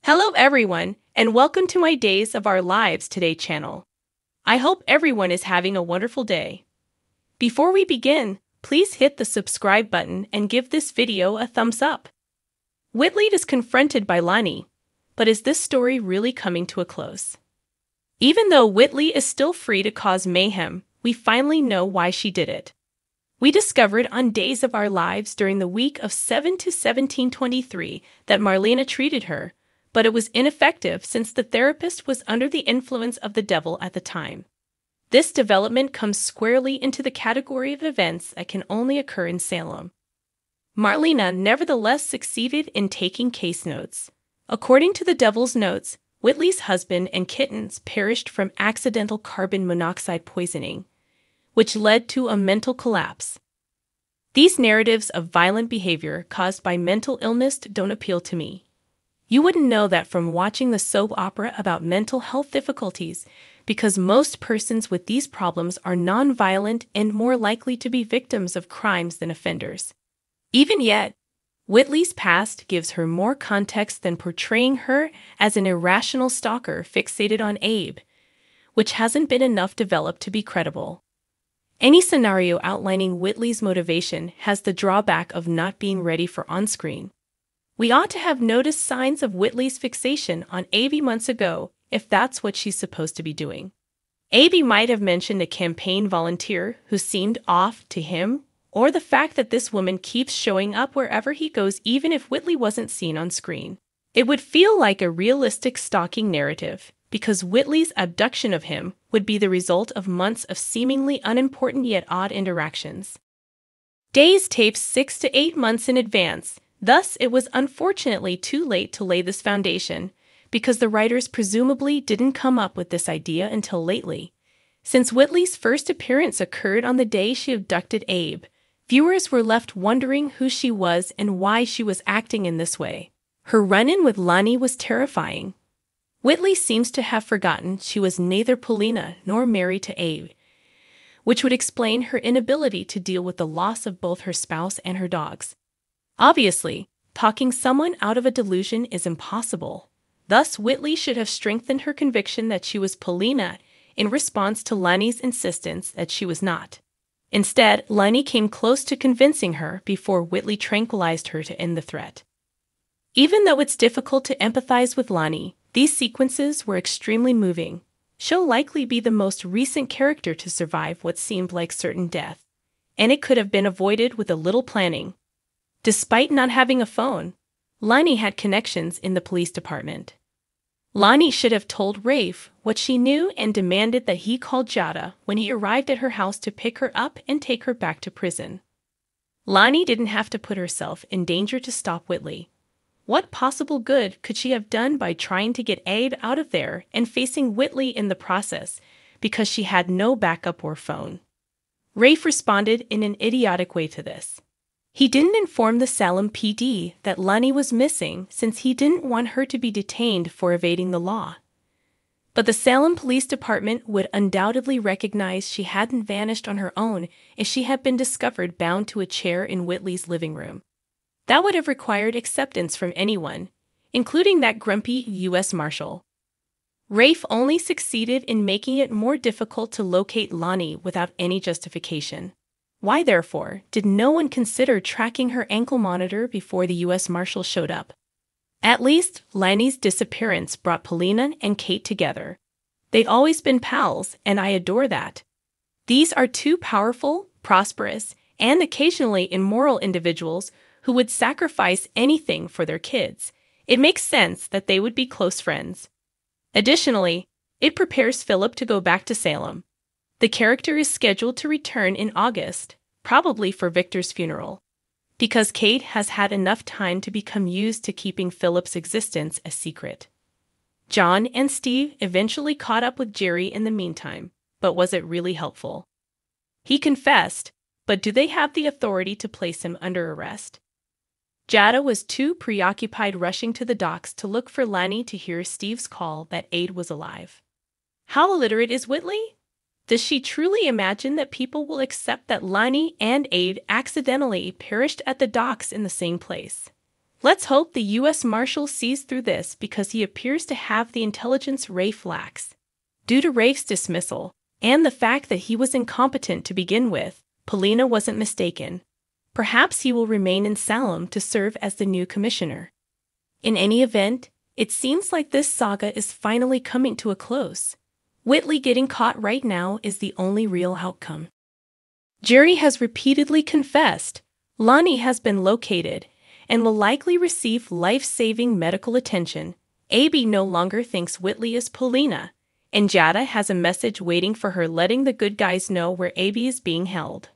Hello everyone, and welcome to my Days of Our Lives Today channel. I hope everyone is having a wonderful day. Before we begin, please hit the subscribe button and give this video a thumbs up. Whitley is confronted by Lani, but is this story really coming to a close? Even though Whitley is still free to cause mayhem, we finally know why she did it. We discovered on Days of Our Lives during the week of 7/17/23 that Marlena treated her, but it was ineffective since the therapist was under the influence of the devil at the time. This development comes squarely into the category of events that can only occur in Salem. Marlena nevertheless succeeded in taking case notes. According to the devil's notes, Whitley's husband and kittens perished from accidental carbon monoxide poisoning, which led to a mental collapse. These narratives of violent behavior caused by mental illness don't appeal to me. You wouldn't know that from watching the soap opera about mental health difficulties, because most persons with these problems are non-violent and more likely to be victims of crimes than offenders. Even yet, Whitley's past gives her more context than portraying her as an irrational stalker fixated on Abe, which hasn't been enough developed to be credible. Any scenario outlining Whitley's motivation has the drawback of not being ready for on-screen. We ought to have noticed signs of Whitley's fixation on Abby months ago, if that's what she's supposed to be doing. Abby might have mentioned a campaign volunteer who seemed off to him, or the fact that this woman keeps showing up wherever he goes even if Whitley wasn't seen on screen. It would feel like a realistic stalking narrative, because Whitley's abduction of him would be the result of months of seemingly unimportant yet odd interactions. Days taped 6 to 8 months in advance. Thus, it was unfortunately too late to lay this foundation, because the writers presumably didn't come up with this idea until lately. Since Whitley's first appearance occurred on the day she abducted Abe, viewers were left wondering who she was and why she was acting in this way. Her run-in with Lani was terrifying. Whitley seems to have forgotten she was neither Paulina nor married to Abe, which would explain her inability to deal with the loss of both her spouse and her dogs. Obviously, talking someone out of a delusion is impossible. Thus, Whitley should have strengthened her conviction that she was Paulina in response to Lani's insistence that she was not. Instead, Lani came close to convincing her before Whitley tranquilized her to end the threat. Even though it's difficult to empathize with Lani, these sequences were extremely moving. She'll likely be the most recent character to survive what seemed like certain death, and it could have been avoided with a little planning. Despite not having a phone, Lani had connections in the police department. Lani should have told Rafe what she knew and demanded that he call Jada when he arrived at her house to pick her up and take her back to prison. Lani didn't have to put herself in danger to stop Whitley. What possible good could she have done by trying to get Abe out of there and facing Whitley in the process because she had no backup or phone? Rafe responded in an idiotic way to this. He didn't inform the Salem PD that Lani was missing since he didn't want her to be detained for evading the law. But the Salem Police Department would undoubtedly recognize she hadn't vanished on her own if she had been discovered bound to a chair in Whitley's living room. That would have required acceptance from anyone, including that grumpy U.S. Marshal. Rafe only succeeded in making it more difficult to locate Lani without any justification. Why, therefore, did no one consider tracking her ankle monitor before the U.S. Marshal showed up? At least, Lani's disappearance brought Paulina and Kate together. They'd always been pals, and I adore that. These are two powerful, prosperous, and occasionally immoral individuals who would sacrifice anything for their kids. It makes sense that they would be close friends. Additionally, it prepares Philip to go back to Salem. The character is scheduled to return in August, probably for Victor's funeral, because Kate has had enough time to become used to keeping Philip's existence a secret. John and Steve eventually caught up with Jerry in the meantime, but was it really helpful? He confessed, but do they have the authority to place him under arrest? Jada was too preoccupied rushing to the docks to look for Lani to hear Steve's call that Abe was alive. How illiterate is Whitley? Does she truly imagine that people will accept that Lani and Abe accidentally perished at the docks in the same place? Let's hope the U.S. Marshal sees through this because he appears to have the intelligence Rafe lacks. Due to Rafe's dismissal, and the fact that he was incompetent to begin with, Polina wasn't mistaken. Perhaps he will remain in Salem to serve as the new commissioner. In any event, it seems like this saga is finally coming to a close. Whitley getting caught right now is the only real outcome. Jerry has repeatedly confessed, Lani has been located, and will likely receive life-saving medical attention. Abby no longer thinks Whitley is Polina, and Jada has a message waiting for her letting the good guys know where Abby is being held.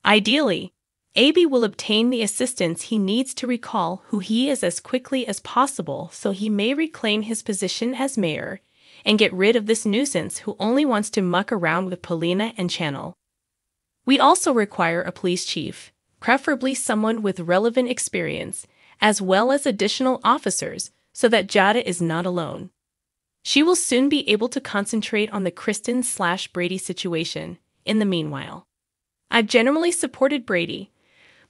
Ideally, Abby will obtain the assistance he needs to recall who he is as quickly as possible so he may reclaim his position as mayor and get rid of this nuisance who only wants to muck around with Polina and Channel. We also require a police chief, preferably someone with relevant experience, as well as additional officers so that Jada is not alone. She will soon be able to concentrate on the Kristen/Brady situation. In the meanwhile, I've generally supported Brady,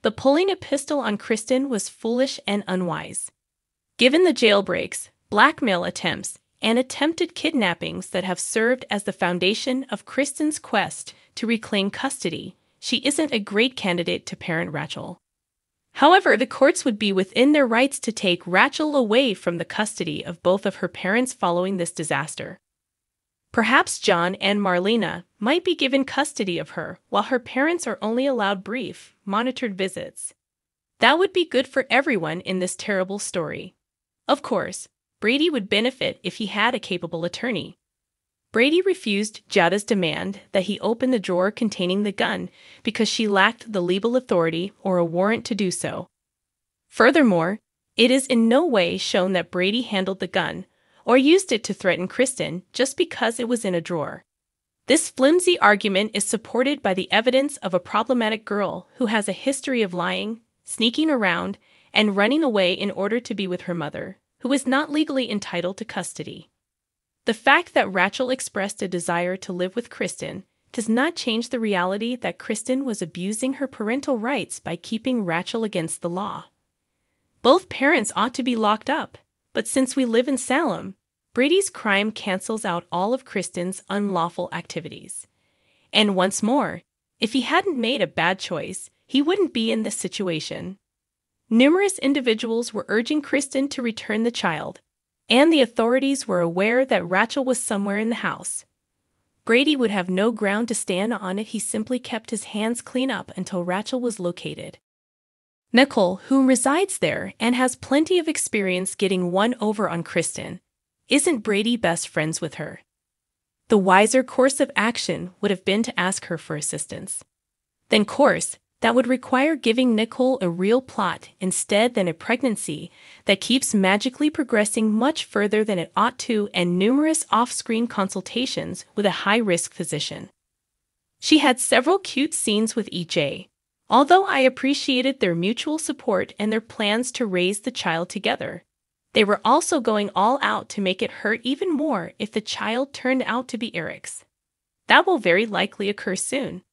but pulling a pistol on Kristen was foolish and unwise. Given the jailbreaks, blackmail attempts, and attempted kidnappings that have served as the foundation of Kristen's quest to reclaim custody, she isn't a great candidate to parent Rachel. However, the courts would be within their rights to take Rachel away from the custody of both of her parents following this disaster. Perhaps John and Marlena might be given custody of her while her parents are only allowed brief, monitored visits. That would be good for everyone in this terrible story. Of course, Brady would benefit if he had a capable attorney. Brady refused Jada's demand that he open the drawer containing the gun because she lacked the legal authority or a warrant to do so. Furthermore, it is in no way shown that Brady handled the gun or used it to threaten Kristen just because it was in a drawer. This flimsy argument is supported by the evidence of a problematic girl who has a history of lying, sneaking around, and running away in order to be with her mother, who is not legally entitled to custody. The fact that Rachel expressed a desire to live with Kristen does not change the reality that Kristen was abusing her parental rights by keeping Rachel against the law. Both parents ought to be locked up, but since we live in Salem, Brady's crime cancels out all of Kristen's unlawful activities. And once more, if he hadn't made a bad choice, he wouldn't be in this situation. Numerous individuals were urging Kristen to return the child, and the authorities were aware that Rachel was somewhere in the house. Brady would have no ground to stand on if he simply kept his hands clean up until Rachel was located. Nicole, who resides there and has plenty of experience getting one over on Kristen, isn't Brady best friends with her? The wiser course of action would have been to ask her for assistance. Then, course, that would require giving Nicole a real plot instead than a pregnancy that keeps magically progressing much further than it ought to and numerous off-screen consultations with a high-risk physician. She had several cute scenes with EJ, although I appreciated their mutual support and their plans to raise the child together. They were also going all out to make it hurt even more if the child turned out to be Eric's. That will very likely occur soon.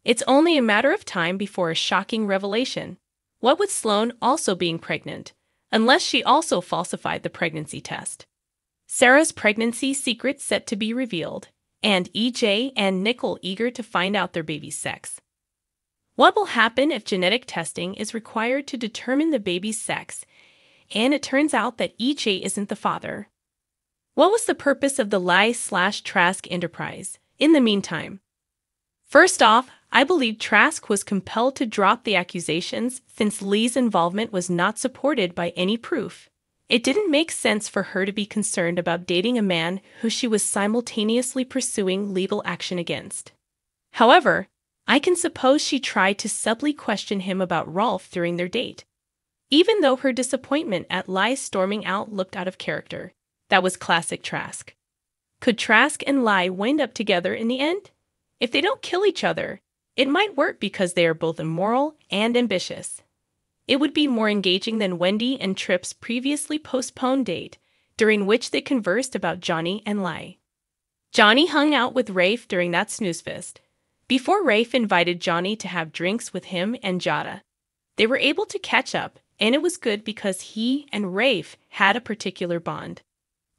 It's only a matter of time before a shocking revelation. What with Sloane also being pregnant, unless she also falsified the pregnancy test. Sarah's pregnancy secret set to be revealed, and EJ and Nicole eager to find out their baby's sex. What will happen if genetic testing is required to determine the baby's sex, and it turns out that EJ isn't the father? What was the purpose of the lie/Trask enterprise, in the meantime? First off, I believe Trask was compelled to drop the accusations since Lee's involvement was not supported by any proof. It didn't make sense for her to be concerned about dating a man who she was simultaneously pursuing legal action against. However, I can suppose she tried to subtly question him about Rolf during their date. Even though her disappointment at Lai storming out looked out of character, that was classic Trask. Could Trask and Lai wind up together in the end? If they don't kill each other, it might work because they are both immoral and ambitious. It would be more engaging than Wendy and Tripp's previously postponed date, during which they conversed about Johnny and Lai. Johnny hung out with Rafe during that snooze fest. Before Rafe invited Johnny to have drinks with him and Jada, they were able to catch up and it was good because he and Rafe had a particular bond.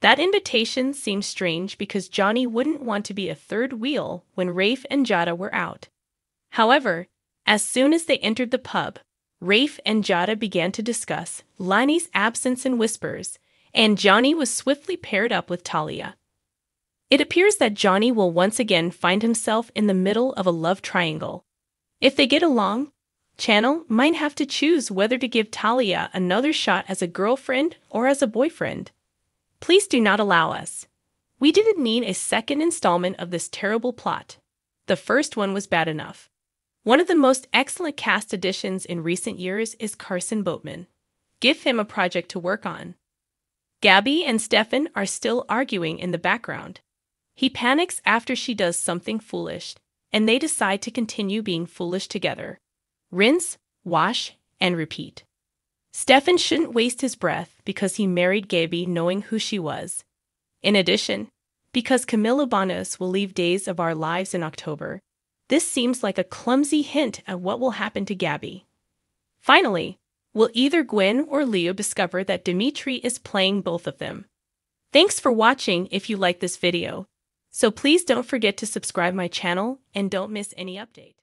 That invitation seemed strange because Johnny wouldn't want to be a third wheel when Rafe and Jada were out. However, as soon as they entered the pub, Rafe and Jada began to discuss Lani's absence in whispers, and Johnny was swiftly paired up with Talia. It appears that Johnny will once again find himself in the middle of a love triangle. If they get along, Channel might have to choose whether to give Talia another shot as a girlfriend or as a boyfriend. Please do not allow us. We didn't need a second installment of this terrible plot. The first one was bad enough. One of the most excellent cast additions in recent years is Carson Boatman. Give him a project to work on. Gabby and Stefan are still arguing in the background. He panics after she does something foolish, and they decide to continue being foolish together. Rinse, wash, and repeat. Stefan shouldn't waste his breath because he married Gabby knowing who she was. In addition, because Camila Banos will leave Days of Our Lives in October, this seems like a clumsy hint at what will happen to Gabby. Finally, will either Gwen or Leo discover that Dimitri is playing both of them? Thanks for watching if you like this video. So please don't forget to subscribe my channel and don't miss any update.